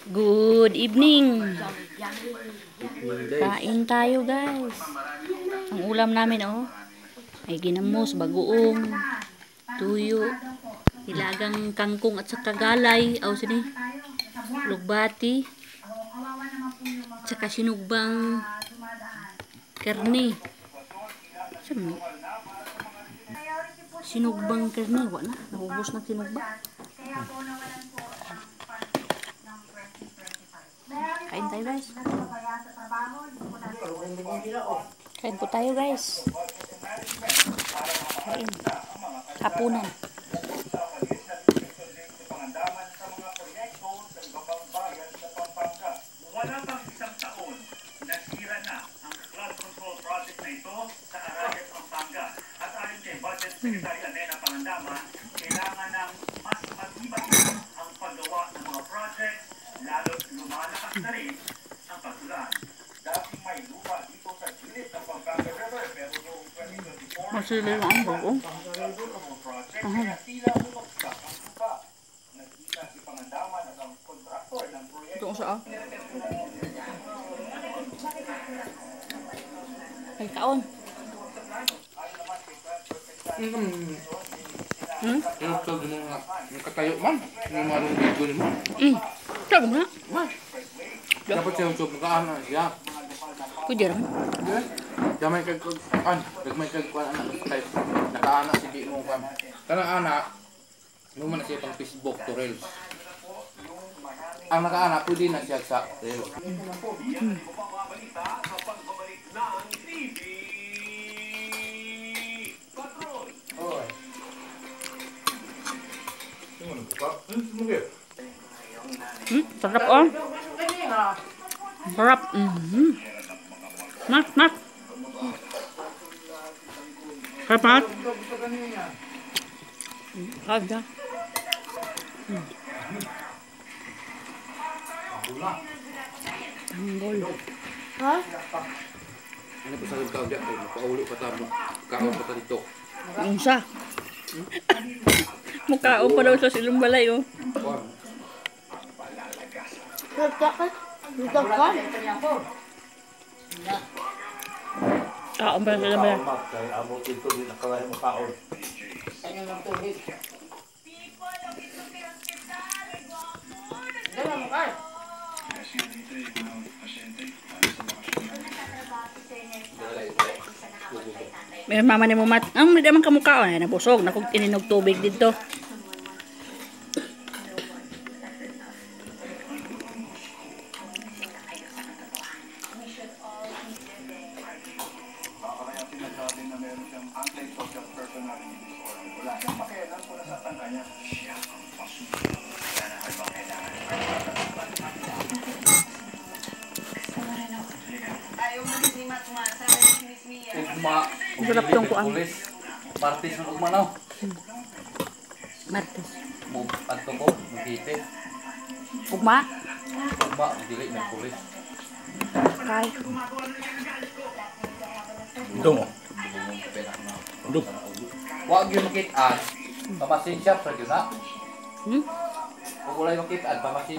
Good evening. Kain tayo, guys. Ang ulam namin, ay ginamos, bagoong, tuyo, nilagang kangkong at saka galay, sini, lugbati, saka sinugbang karne. Sinugbang karne, wala na, nabubos na sinugbang. Kain tayo, guys. Kain po tayo, guys. Kain. Hapunan. Wala pang isang taon, nasira na ang flood control project na ito sa Arayat, Pampanga. At ayon kay Budget Secretary Anena Pangandama, kailangan ng mas matibay ang paggawa ng mga projects, lalo't lumalakas na rin ang pagsulan. Dating may lupa dito sa gilid ng Pampanga River, pero noong 2024, Masili lang ang bagoong. project kaya tila bumagsak ang lupa. Nagkita si Pangandama at ang kontraktor ng proyekto. Ito sa ay kaon. Katayo man, yung marunong video mo. Sabi mo na. Dapat siya yung magkaan siya. Pwede rin. Damay kagkuan, nagmay kagkuan anak patay. Nakaana si di mo kan. Kanang anak, mo man siya pang Facebook to Reels. Ang nakaana pwede na siya sa Reels. Sarap Sarap. Mat. Sarap mat. Ada. Tanggol. Ha? Ano pa sa kau dia? Paulo pa ta mo. Kaon pa ta dito. Unsa? Mukhaon pa daw sa silong balay, Kaon pa sa silong balay. May mama ni mo mat. Ang hindi man kamukhaon ay nabusog, nakog ininog tubig dito. Sarap tong kuan. Martis ng ugmanaw. Martes. Mo adto ko, makite. Ugma. Ugma dili ng pulis. Kay. Dungo. Dungo. Wa gyud makit-an. Pamasin siya sa gyud na. Kung wala makit-an, pamasin